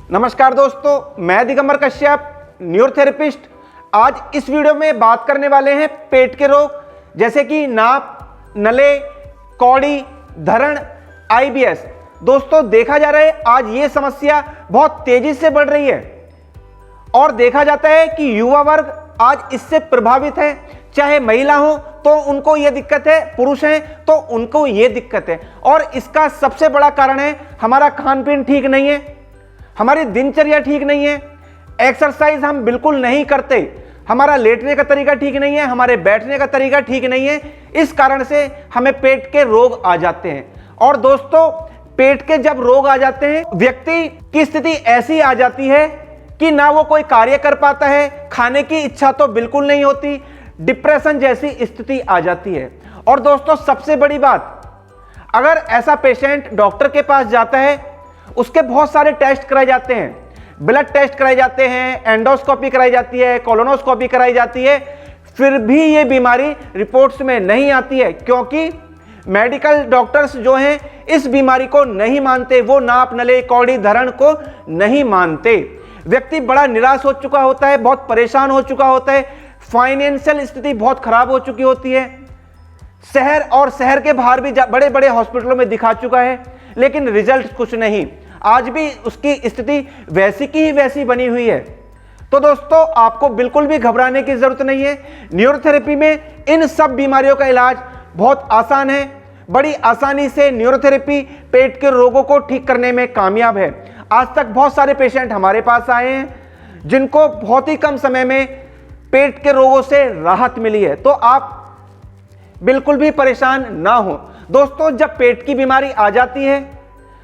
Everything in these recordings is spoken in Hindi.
नमस्कार दोस्तों, मैं दिगंबर कश्यप, न्यूरोथेरेपिस्ट। आज इस वीडियो में बात करने वाले हैं पेट के रोग जैसे कि नाप, नले, कौड़ी, धरण, आईबीएस। दोस्तों, देखा जा रहा है आज ये समस्या बहुत तेजी से बढ़ रही है और देखा जाता है कि युवा वर्ग आज इससे प्रभावित है। चाहे महिला हो तो उनको ये दिक्कत है, पुरुष हैं तो उनको ये दिक्कत है। और इसका सबसे बड़ा कारण है हमारा खान पीन ठीक नहीं है, हमारी दिनचर्या ठीक नहीं है, एक्सरसाइज हम बिल्कुल नहीं करते, हमारा लेटने का तरीका ठीक नहीं है, हमारे बैठने का तरीका ठीक नहीं है। इस कारण से हमें पेट के रोग आ जाते हैं। और दोस्तों, पेट के जब रोग आ जाते हैं, व्यक्ति की स्थिति ऐसी आ जाती है कि ना वो कोई कार्य कर पाता है, खाने की इच्छा तो बिल्कुल नहीं होती, डिप्रेशन जैसी स्थिति आ जाती है। और दोस्तों, सबसे बड़ी बात, अगर ऐसा पेशेंट डॉक्टर के पास जाता है, उसके बहुत सारे टेस्ट कराए जाते हैं, ब्लड टेस्ट कराए जाते हैं, एंडोस्कोपी कराई जाती है, कोलोनोस्कोपी कराई जाती है, फिर भी ये बीमारी रिपोर्ट्स में नहीं आती है क्योंकि मेडिकल डॉक्टर्स जो हैं इस बीमारी को नहीं मानते, वो नाप, नले, कौड़ी, धरण को नहीं मानते। व्यक्ति बड़ा निराश हो चुका होता है, बहुत परेशान हो चुका होता है, फाइनेंशियल स्थिति बहुत खराब हो चुकी होती है, शहर और शहर के बाहर भी बड़े बड़े हॉस्पिटलों में दिखा चुका है, लेकिन रिजल्ट कुछ नहीं। आज भी उसकी स्थिति वैसी की ही वैसी बनी हुई है। तो दोस्तों, आपको बिल्कुल भी घबराने की जरूरत नहीं है। न्यूरोथेरेपी में इन सब बीमारियों का इलाज बहुत आसान है। बड़ी आसानी से न्यूरोथेरेपी पेट के रोगों को ठीक करने में कामयाब है। आज तक बहुत सारे पेशेंट हमारे पास आए हैं जिनको बहुत ही कम समय में पेट के रोगों से राहत मिली है। तो आप बिल्कुल भी परेशान ना हो। दोस्तों, जब पेट की बीमारी आ जाती है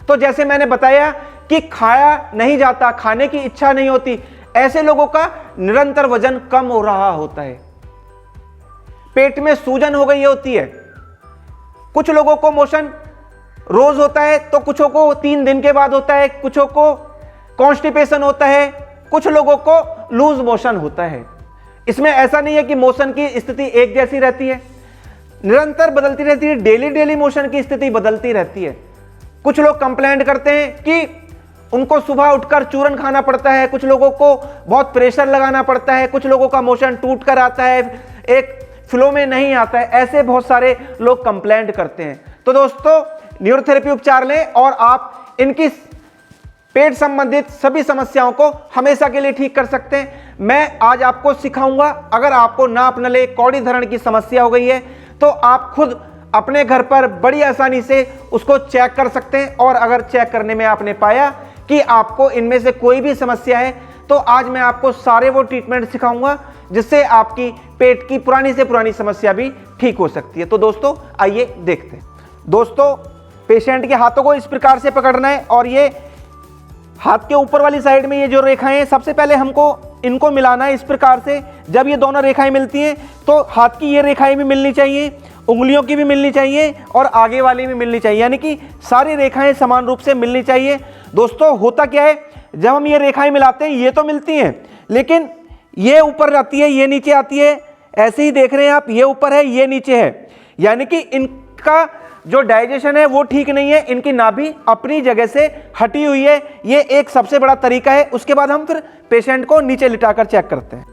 तो जैसे मैंने बताया कि खाया नहीं जाता, खाने की इच्छा नहीं होती, ऐसे लोगों का निरंतर वजन कम हो रहा होता है, पेट में सूजन हो गई होती है। कुछ लोगों को मोशन रोज होता है तो कुछों को 3 दिन के बाद होता है, कुछों को कॉन्स्टिपेशन होता है, कुछ लोगों को लूज मोशन होता है। इसमें ऐसा नहीं है कि मोशन की स्थिति एक जैसी रहती है, निरंतर बदलती रहती है। डेली मोशन की स्थिति बदलती रहती है। कुछ लोग कंप्लेंट करते हैं कि उनको सुबह उठकर चूरन खाना पड़ता है, कुछ लोगों को बहुत प्रेशर लगाना पड़ता है, कुछ लोगों का मोशन टूट कर आता है, एक फ्लो में नहीं आता है। ऐसे बहुत सारे लोग कंप्लेंट करते हैं। तो दोस्तों, न्यूरोथेरेपी उपचार लें और आप इनकी पेट संबंधित सभी समस्याओं को हमेशा के लिए ठीक कर सकते हैं। मैं आज आपको सिखाऊंगा, अगर आपको नाप, नले, कौड़ी, धरण की समस्या हो गई है तो आप खुद अपने घर पर बड़ी आसानी से उसको चेक कर सकते हैं। और अगर चेक करने में आपने पाया कि आपको इनमें से कोई भी समस्या है तो आज मैं आपको सारे वो ट्रीटमेंट सिखाऊंगा जिससे आपकी पेट की पुरानी से पुरानी समस्या भी ठीक हो सकती है। तो दोस्तों, आइए देखते हैं। दोस्तों, पेशेंट के हाथों को इस प्रकार से पकड़ना है और ये हाथ के ऊपर वाली साइड में ये जो रेखाएं हैं, सबसे पहले हमको इनको मिलाना है इस प्रकार से। जब ये दोनों रेखाएं मिलती हैं तो हाथ की ये रेखाएं भी मिलनी चाहिए, उंगलियों की भी मिलनी चाहिए और आगे वाली भी मिलनी चाहिए, यानी कि सारी रेखाएं समान रूप से मिलनी चाहिए। दोस्तों, होता क्या है, जब हम ये रेखाएं मिलाते हैं ये तो मिलती हैं, लेकिन ये ऊपर जाती है, ये नीचे आती है। ऐसे ही देख रहे हैं आप, ये ऊपर है, ये नीचे है, यानी कि इनका जो डाइजेशन है वो ठीक नहीं है, इनकी नाभि अपनी जगह से हटी हुई है। ये एक सबसे बड़ा तरीका है। उसके बाद हम फिर पेशेंट को नीचे लिटाकर चेक करते हैं।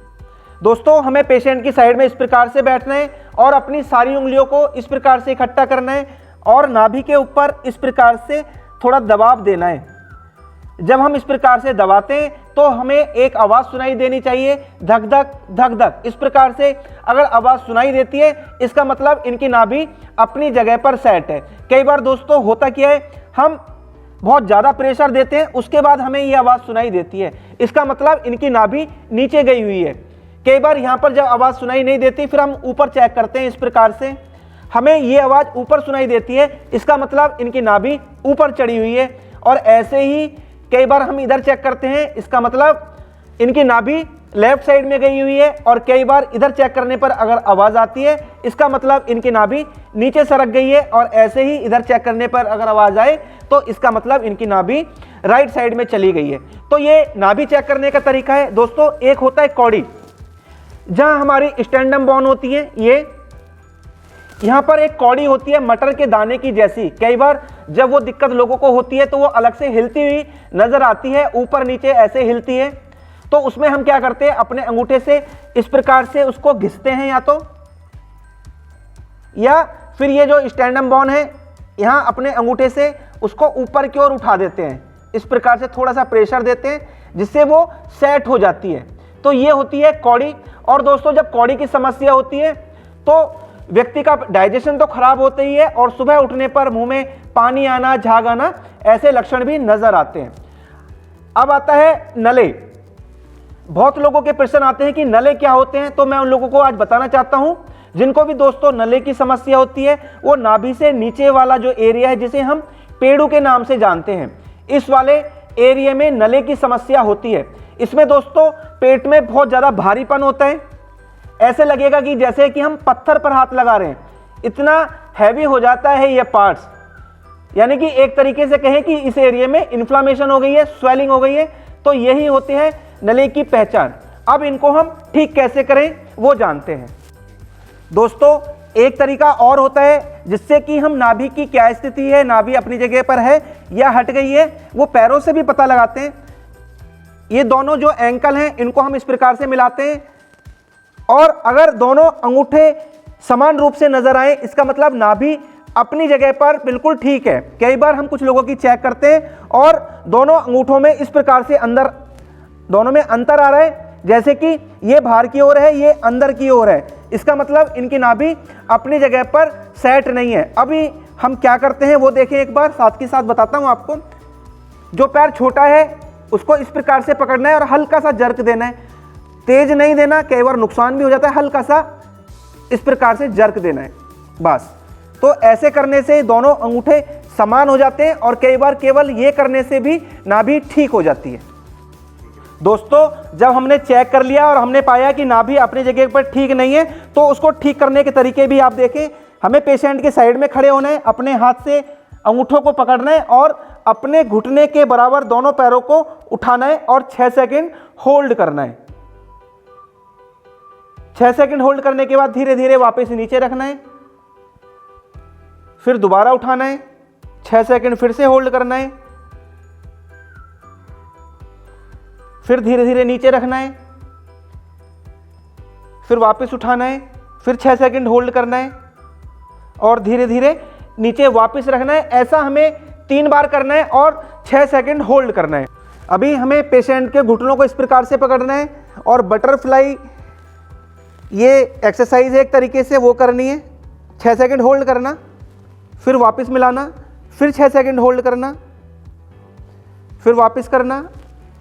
दोस्तों, हमें पेशेंट की साइड में इस प्रकार से बैठना है और अपनी सारी उंगलियों को इस प्रकार से इकट्ठा करना है और नाभि के ऊपर इस प्रकार से थोड़ा दबाव देना है। जब हम इस प्रकार से दबाते हैं तो हमें एक आवाज़ सुनाई देनी चाहिए, धक धक धक धक। इस प्रकार से अगर आवाज़ सुनाई देती है, इसका मतलब इनकी नाभि अपनी जगह पर सेट है। कई बार दोस्तों होता क्या है, हम बहुत ज़्यादा प्रेशर देते हैं, उसके बाद हमें ये आवाज़ सुनाई देती है, इसका मतलब इनकी नाभि नीचे गई हुई है। कई बार यहाँ पर जब आवाज़ सुनाई नहीं देती, फिर हम ऊपर चेक करते हैं, इस प्रकार से हमें ये आवाज़ ऊपर सुनाई देती है, इसका मतलब इनकी नाभि ऊपर चढ़ी हुई है। और ऐसे ही कई बार हम इधर चेक करते हैं, इसका मतलब इनकी नाभि लेफ्ट साइड में गई हुई है। और कई बार इधर चेक करने पर अगर आवाज़ आती है, इसका मतलब इनकी नाभि नीचे सरक गई है। और ऐसे ही इधर चेक करने पर अगर आवाज़ आए तो इसका मतलब इनकी नाभि राइट साइड में चली गई है। तो ये नाभि चेक करने का तरीका है। दोस्तों, एक होता है कौड़ी, जहाँ हमारी स्टेंडम बोन होती है, ये यहाँ पर एक कौड़ी होती है मटर के दाने की जैसी। कई बार जब वो दिक्कत लोगों को होती है तो वो अलग से हिलती हुई नजर आती है, ऊपर नीचे ऐसे हिलती है। तो उसमें हम क्या करते हैं, अपने अंगूठे से इस प्रकार से उसको घिसते हैं, या फिर ये जो स्टैंडम बॉन है यहाँ अपने अंगूठे से उसको ऊपर की ओर उठा देते हैं, इस प्रकार से थोड़ा सा प्रेशर देते हैं जिससे वो सेट हो जाती है। तो ये होती है कौड़ी। और दोस्तों जब कौड़ी की समस्या होती है तो व्यक्ति का डाइजेशन तो खराब होता ही है और सुबह उठने पर मुंह में पानी आना, झाग आना, ऐसे लक्षण भी नजर आते हैं। अब आता है नले। बहुत लोगों के प्रश्न आते हैं कि नले क्या होते हैं, तो मैं उन लोगों को आज बताना चाहता हूं जिनको भी दोस्तों नले की समस्या होती है। वो नाभि से नीचे वाला जो एरिया है जिसे हम पेड़ू के नाम से जानते हैं, इस वाले एरिया में नले की समस्या होती है। इसमें दोस्तों पेट में बहुत ज़्यादा भारीपन होता है, ऐसे लगेगा कि जैसे कि हम पत्थर पर हाथ लगा रहे हैं, इतना हैवी हो जाता है ये पार्ट्स। यानी कि एक तरीके से कहें कि इस एरिया में इन्फ्लामेशन हो गई है, स्वेलिंग हो गई है। तो यही होते हैं नले की पहचान। अब इनको हम ठीक कैसे करें वो जानते हैं। दोस्तों एक तरीका और होता है जिससे कि हम नाभि की क्या स्थिति है, नाभि अपनी जगह पर है या हट गई है, वो पैरों से भी पता लगाते हैं। ये दोनों जो एंकल हैं इनको हम इस प्रकार से मिलाते हैं और अगर दोनों अंगूठे समान रूप से नजर आए, इसका मतलब नाभि अपनी जगह पर बिल्कुल ठीक है। कई बार हम कुछ लोगों की चेक करते हैं और दोनों अंगूठों में इस प्रकार से दोनों में अंतर आ रहा है, जैसे कि ये बाहर की ओर है, ये अंदर की ओर है। इसका मतलब इनकी नाभि अपनी जगह पर सेट नहीं है। अभी हम क्या करते हैं वो देखें एक बार, साथ के साथ बताता हूं आपको। जो पैर छोटा है उसको इस प्रकार से पकड़ना है और हल्का सा जर्क देना है, तेज नहीं देना, कई बार नुकसान भी हो जाता है। हल्का सा इस प्रकार से जर्क देना है बस। तो ऐसे करने से दोनों अंगूठे समान हो जाते हैं और कई बार केवल ये करने से भी नाभि ठीक हो जाती है। दोस्तों जब हमने चेक कर लिया और हमने पाया कि नाभि अपनी जगह पर ठीक नहीं है, तो उसको ठीक करने के तरीके भी आप देखें। हमें पेशेंट के साइड में खड़े होना है, अपने हाथ से अंगूठों को पकड़ना है और अपने घुटने के बराबर दोनों पैरों को उठाना है और 6 सेकंड होल्ड करना है। 6 सेकंड होल्ड करने के बाद धीरे धीरे वापस नीचे रखना है, फिर दोबारा उठाना है, 6 सेकंड फिर से होल्ड करना है, फिर धीरे धीरे नीचे रखना है, फिर वापस उठाना है, फिर 6 सेकंड होल्ड करना है और धीरे धीरे नीचे वापस रखना है। ऐसा हमें 3 बार करना है और 6 सेकंड होल्ड करना है। अभी हमें पेशेंट के घुटनों को इस प्रकार से पकड़ना है और बटरफ्लाई ये एक्सरसाइज एक तरीके से वो करनी है। 6 सेकंड होल्ड करना, फिर वापस मिलाना, फिर 6 सेकंड होल्ड करना, फिर वापस करना,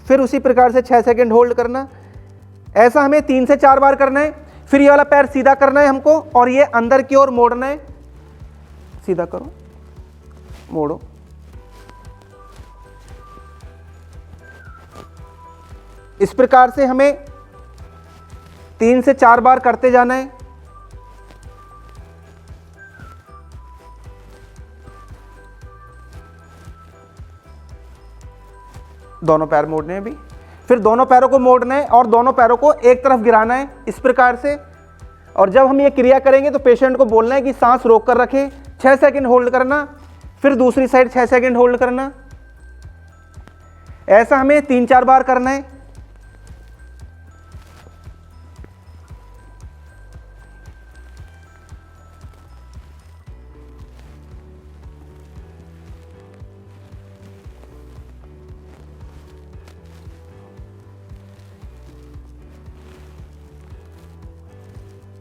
फिर उसी प्रकार से 6 सेकंड होल्ड करना। ऐसा हमें 3 से 4 बार करना है। फिर ये वाला पैर सीधा करना है हमको और ये अंदर की ओर मोड़ना है। सीधा करो, मोड़ो। इस प्रकार से हमें 3 से 4 बार करते जाना है। दोनों पैर मोड़ने हैं भी, फिर दोनों पैरों को मोड़ना है और दोनों पैरों को एक तरफ गिराना है इस प्रकार से। और जब हम ये क्रिया करेंगे तो पेशेंट को बोलना है कि सांस रोक कर रखें, 6 सेकंड होल्ड करना, फिर दूसरी साइड 6 सेकंड होल्ड करना। ऐसा हमें 3-4 बार करना है।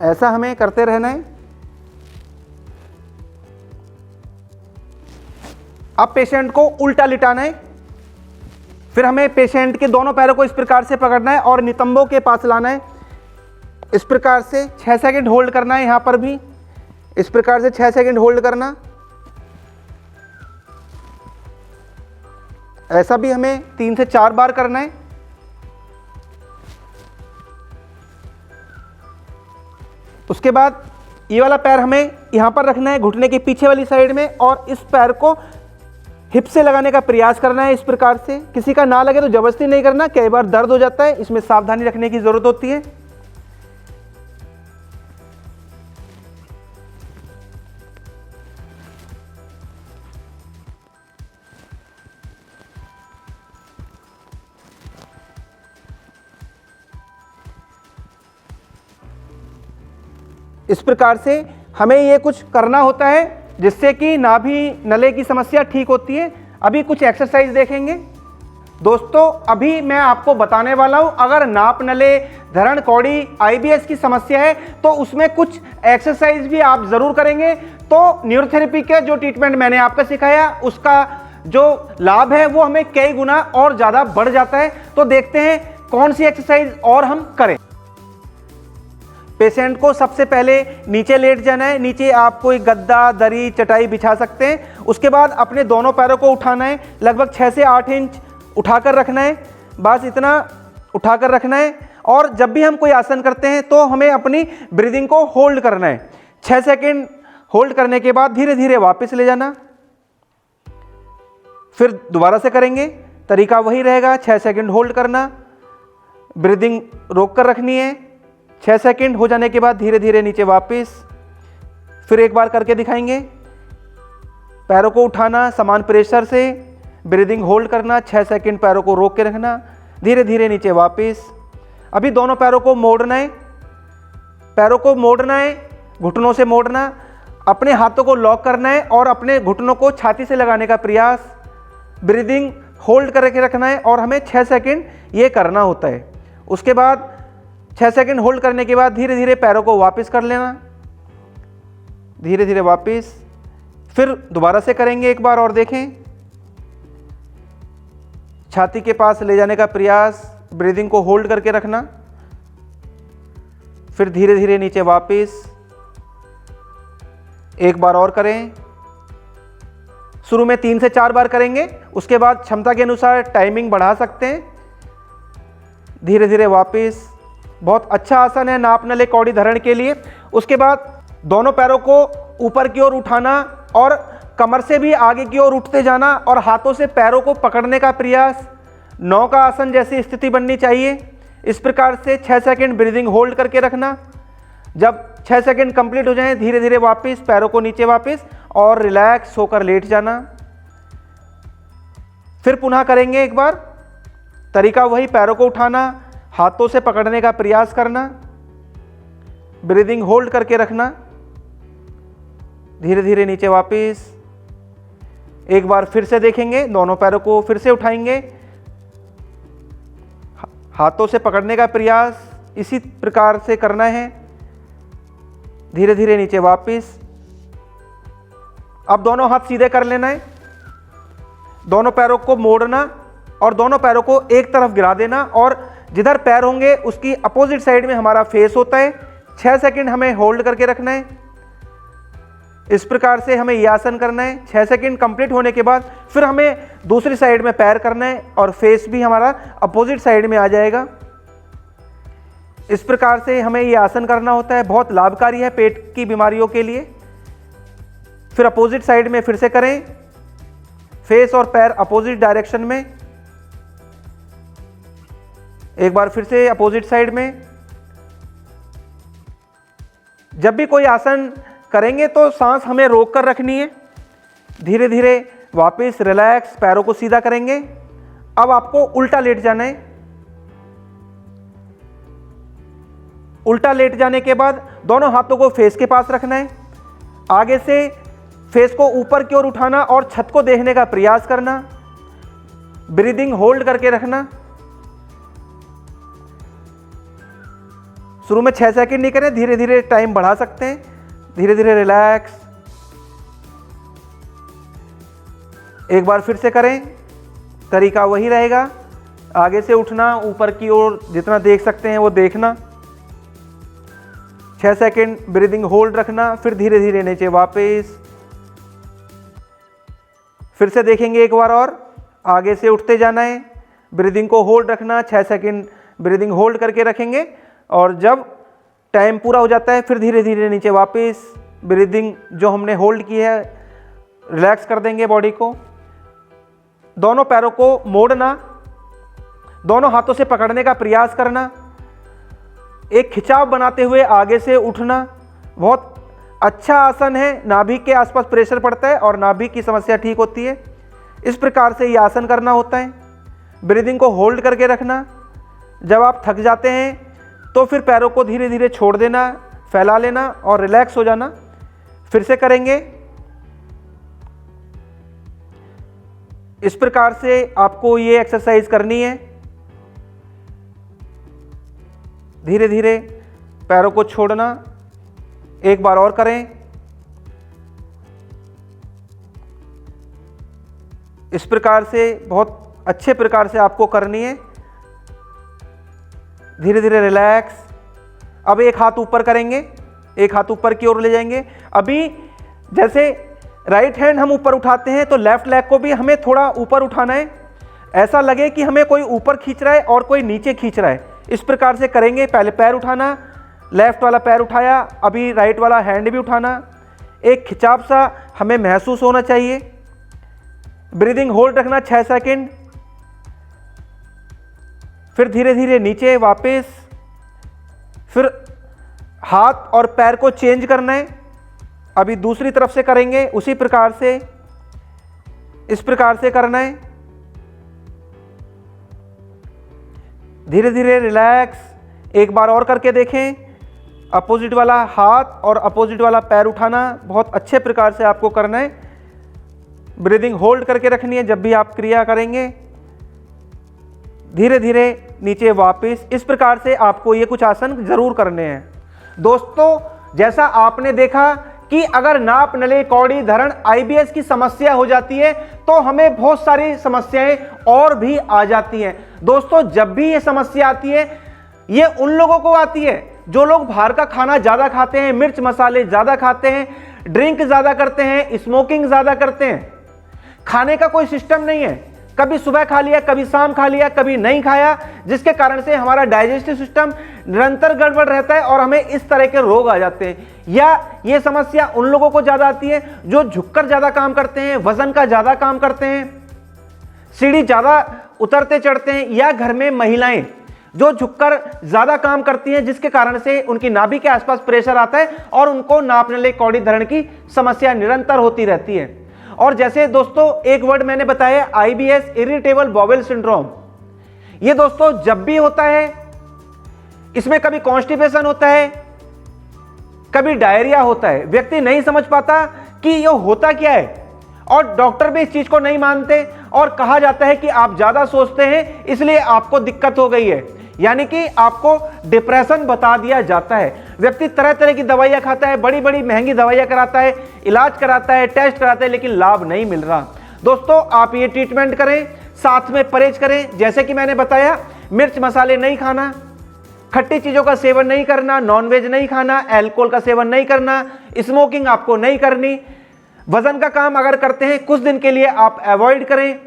ऐसा हमें करते रहना है। अब पेशेंट को उल्टा लिटाना है। फिर हमें पेशेंट के दोनों पैरों को इस प्रकार से पकड़ना है और नितंबों के पास लाना है। इस प्रकार से 6 सेकंड होल्ड करना है। यहां पर भी इस प्रकार से 6 सेकंड होल्ड करना। ऐसा भी हमें 3 से 4 बार करना है। उसके बाद ये वाला पैर हमें यहां पर रखना है घुटने के पीछे वाली साइड में और इस पैर को हिप से लगाने का प्रयास करना है इस प्रकार से। किसी का ना लगे तो जबरदस्ती नहीं करना, कई बार दर्द हो जाता है, इसमें सावधानी रखने की जरूरत होती है। इस प्रकार से हमें ये कुछ करना होता है जिससे कि नाभि नले की समस्या ठीक होती है। अभी कुछ एक्सरसाइज देखेंगे। दोस्तों अभी मैं आपको बताने वाला हूँ, अगर नाप नले धरण कौड़ी IBS की समस्या है तो उसमें कुछ एक्सरसाइज भी आप ज़रूर करेंगे तो न्यूरोथेरेपी के जो ट्रीटमेंट मैंने आपको सिखाया उसका जो लाभ है वो हमें कई गुना और ज़्यादा बढ़ जाता है। तो देखते हैं कौन सी एक्सरसाइज और हम करें। पेशेंट को सबसे पहले नीचे लेट जाना है। नीचे आप कोई गद्दा, दरी, चटाई बिछा सकते हैं। उसके बाद अपने दोनों पैरों को उठाना है, लगभग 6 से 8 इंच उठाकर रखना है, बस इतना उठाकर रखना है। और जब भी हम कोई आसन करते हैं तो हमें अपनी ब्रीदिंग को होल्ड करना है। 6 सेकंड होल्ड करने के बाद धीरे धीरे वापस ले जाना, फिर दोबारा से करेंगे, तरीका वही रहेगा। 6 सेकंड होल्ड करना, ब्रीदिंग रोक कर रखनी है। 6 सेकंड हो जाने के बाद धीरे धीरे नीचे वापस, फिर एक बार करके दिखाएंगे। पैरों को उठाना समान प्रेशर से, ब्रीदिंग होल्ड करना, 6 सेकंड पैरों को रोक के रखना, धीरे धीरे नीचे वापस। अभी दोनों पैरों को मोड़ना है, पैरों को मोड़ना है, घुटनों से मोड़ना, अपने हाथों को लॉक करना है और अपने घुटनों को छाती से लगाने का प्रयास। ब्रीदिंग होल्ड करके रखना है और हमें 6 सेकंड ये करना होता है। उसके बाद 6 सेकंड होल्ड करने के बाद धीरे धीरे पैरों को वापस कर लेना, धीरे धीरे वापस, फिर दोबारा से करेंगे एक बार और देखें। छाती के पास ले जाने का प्रयास, ब्रीदिंग को होल्ड करके रखना, फिर धीरे धीरे नीचे वापस। एक बार और करें। शुरू में 3 से 4 बार करेंगे, उसके बाद क्षमता के अनुसार टाइमिंग बढ़ा सकते हैं। धीरे धीरे वापस। बहुत अच्छा आसन है नाप नले कौड़ी धरण के लिए। उसके बाद दोनों पैरों को ऊपर की ओर उठाना और कमर से भी आगे की ओर उठते जाना और हाथों से पैरों को पकड़ने का प्रयास। 9 का आसन जैसी स्थिति बननी चाहिए। इस प्रकार से 6 सेकंड ब्रीदिंग होल्ड करके रखना। जब 6 सेकंड कंप्लीट हो जाएं धीरे धीरे वापस, पैरों को नीचे वापस और रिलैक्स होकर लेट जाना। फिर पुनः करेंगे एक बार, तरीका वही, पैरों को उठाना, हाथों से पकड़ने का प्रयास करना, ब्रीदिंग होल्ड करके रखना, धीरे धीरे नीचे वापस। एक बार फिर से देखेंगे, दोनों पैरों को फिर से उठाएंगे, हाथों से पकड़ने का प्रयास इसी प्रकार से करना है, धीरे धीरे नीचे वापस। अब दोनों हाथ सीधे कर लेना है, दोनों पैरों को मोड़ना और दोनों पैरों को एक तरफ गिरा देना और जिधर पैर होंगे उसकी अपोजिट साइड में हमारा फेस होता है। 6 सेकंड हमें होल्ड करके रखना है। इस प्रकार से हमें यह आसन करना है। 6 सेकंड कंप्लीट होने के बाद फिर हमें दूसरी साइड में पैर करना है और फेस भी हमारा अपोजिट साइड में आ जाएगा। इस प्रकार से हमें यह आसन करना होता है। बहुत लाभकारी है पेट की बीमारियों के लिए। फिर अपोजिट साइड में फिर से करें, फेस और पैर अपोजिट डायरेक्शन में। एक बार फिर से अपोजिट साइड में। जब भी कोई आसन करेंगे तो सांस हमें रोक कर रखनी है। धीरे धीरे वापस रिलैक्स, पैरों को सीधा करेंगे। अब आपको उल्टा लेट जाना है। उल्टा लेट जाने के बाद दोनों हाथों को फेस के पास रखना है। आगे से फेस को ऊपर की ओर उठाना और छत को देखने का प्रयास करना। ब्रीदिंग होल्ड करके रखना। शुरू में 6 सेकंड नहीं करें, धीरे धीरे टाइम बढ़ा सकते हैं। धीरे धीरे रिलैक्स। एक बार फिर से करें, तरीका वही रहेगा। आगे से उठना, ऊपर की ओर जितना देख सकते हैं वो देखना। 6 सेकंड ब्रीदिंग होल्ड रखना, फिर धीरे धीरे नीचे वापस। फिर से देखेंगे एक बार और। आगे से उठते जाना है, ब्रीदिंग को होल्ड रखना। 6 सेकंड ब्रीदिंग होल्ड करके रखेंगे और जब टाइम पूरा हो जाता है फिर धीरे धीरे नीचे वापस। ब्रीदिंग जो हमने होल्ड की है रिलैक्स कर देंगे बॉडी को। दोनों पैरों को मोड़ना, दोनों हाथों से पकड़ने का प्रयास करना, एक खिंचाव बनाते हुए आगे से उठना। बहुत अच्छा आसन है। नाभि के आसपास प्रेशर पड़ता है और नाभि की समस्या ठीक होती है। इस प्रकार से ये आसन करना होता है। ब्रीदिंग को होल्ड करके रखना। जब आप थक जाते हैं तो फिर पैरों को धीरे धीरे छोड़ देना, फैला लेना और रिलैक्स हो जाना। फिर से करेंगे। इस प्रकार से आपको ये एक्सरसाइज करनी है। धीरे धीरे पैरों को छोड़ना। एक बार और करें। इस प्रकार से बहुत अच्छे प्रकार से आपको करनी है। धीरे धीरे रिलैक्स। अब एक हाथ ऊपर करेंगे, एक हाथ ऊपर की ओर ले जाएंगे। अभी जैसे राइट हैंड हम ऊपर उठाते हैं तो लेफ्ट लेग को भी हमें थोड़ा ऊपर उठाना है। ऐसा लगे कि हमें कोई ऊपर खींच रहा है और कोई नीचे खींच रहा है। इस प्रकार से करेंगे। पहले पैर उठाना, लेफ्ट वाला पैर उठाया, अभी राइट वाला हैंड भी उठाना। एक खिंचाव सा हमें महसूस होना चाहिए। ब्रीदिंग होल्ड रखना 6 सेकंड। फिर धीरे धीरे नीचे वापस। फिर हाथ और पैर को चेंज करना है। अभी दूसरी तरफ से करेंगे उसी प्रकार से। इस प्रकार से करना है। धीरे धीरे रिलैक्स। एक बार और करके देखें। अपोजिट वाला हाथ और अपोजिट वाला पैर उठाना बहुत अच्छे प्रकार से आपको करना है। ब्रीदिंग होल्ड करके रखनी है जब भी आप क्रिया करेंगे। धीरे धीरे नीचे वापस। इस प्रकार से आपको ये कुछ आसन जरूर करने हैं। दोस्तों, जैसा आपने देखा कि अगर नाप, नली, कौड़ी, धरण, आईबीएस की समस्या हो जाती है तो हमें बहुत सारी समस्याएं और भी आ जाती हैं। दोस्तों, जब भी ये समस्या आती है, ये उन लोगों को आती है जो लोग बाहर का खाना ज्यादा खाते हैं, मिर्च मसाले ज्यादा खाते हैं, ड्रिंक ज्यादा करते हैं, स्मोकिंग ज्यादा करते हैं। खाने का कोई सिस्टम नहीं है। कभी सुबह खा लिया, कभी शाम खा लिया, कभी नहीं खाया, जिसके कारण से हमारा डाइजेस्टिव सिस्टम निरंतर गड़बड़ रहता है और हमें इस तरह के रोग आ जाते हैं। या ये समस्या उन लोगों को ज्यादा आती है जो झुककर ज्यादा काम करते हैं, वजन का ज्यादा काम करते हैं, सीढ़ी ज्यादा उतरते चढ़ते हैं, या घर में महिलाएं जो झुककर ज्यादा काम करती हैं, जिसके कारण से उनकी नाभि के आसपास प्रेशर आता है और उनको नाप, नली, कौड़ी, धरण की समस्या निरंतर होती रहती है। और जैसे दोस्तों एक वर्ड मैंने बताया, आईबीएस, इरिटेबल बाउल सिंड्रोम। ये दोस्तों जब भी होता है, इसमें कभी कॉन्स्टिपेशन होता है, कभी डायरिया होता है। व्यक्ति नहीं समझ पाता कि ये होता क्या है और डॉक्टर भी इस चीज को नहीं मानते और कहा जाता है कि आप ज्यादा सोचते हैं इसलिए आपको दिक्कत हो गई है, यानी कि आपको डिप्रेशन बता दिया जाता है। व्यक्ति तरह तरह की दवाइयां खाता है, बड़ी बड़ी महंगी दवाइयां कराता है, इलाज कराता है, टेस्ट कराता है, लेकिन लाभ नहीं मिल रहा। दोस्तों, आप ये ट्रीटमेंट करें, साथ में परहेज करें। जैसे कि मैंने बताया, मिर्च मसाले नहीं खाना, खट्टी चीजों का सेवन नहीं करना, नॉनवेज नहीं खाना, अल्कोहल का सेवन नहीं करना, स्मोकिंग आपको नहीं करनी। वजन का काम अगर करते हैं कुछ दिन के लिए आप अवॉइड करें।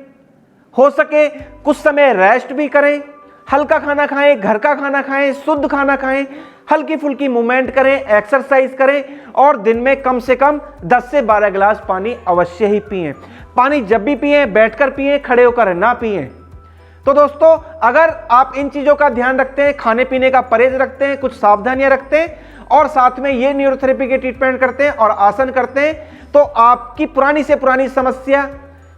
हो सके कुछ समय रेस्ट भी करें। हल्का खाना खाएं, घर का खाना खाएं, शुद्ध खाना खाएं, हल्की फुल्की मूवमेंट करें, एक्सरसाइज करें और दिन में कम से कम 10 से 12 गिलास पानी अवश्य ही पिएं। पानी जब भी पिएं बैठकर पिएं, खड़े होकर ना पिएं। तो दोस्तों, अगर आप इन चीजों का ध्यान रखते हैं, खाने पीने का परहेज रखते हैं, कुछ सावधानियां रखते हैं और साथ में ये न्यूरोथेरेपी के ट्रीटमेंट करते हैं और आसन करते हैं, तो आपकी पुरानी से पुरानी समस्या,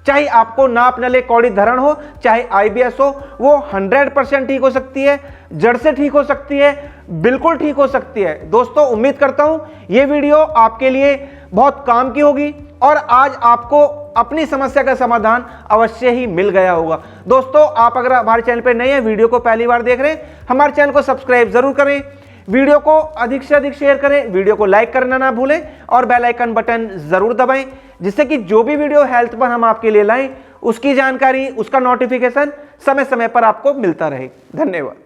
चाहे आपको नाप, नली, कौड़ी, धरण हो, चाहे आईबीएस हो, वो 100% ठीक हो सकती है, जड़ से ठीक हो सकती है, बिल्कुल ठीक हो सकती है। दोस्तों, उम्मीद करता हूं ये वीडियो आपके लिए बहुत काम की होगी और आज आपको अपनी समस्या का समाधान अवश्य ही मिल गया होगा। दोस्तों, आप अगर हमारे चैनल पर नए हैं, वीडियो को पहली बार देख रहे हैं, हमारे चैनल को सब्सक्राइब जरूर करें, वीडियो को अधिक से अधिक शेयर करें, वीडियो को लाइक करना ना भूलें और बेल आइकन बटन जरूर दबाएं, जिससे कि जो भी वीडियो हेल्थ पर हम आपके लिए लाएं उसकी जानकारी, उसका नोटिफिकेशन समय समय पर आपको मिलता रहे। धन्यवाद।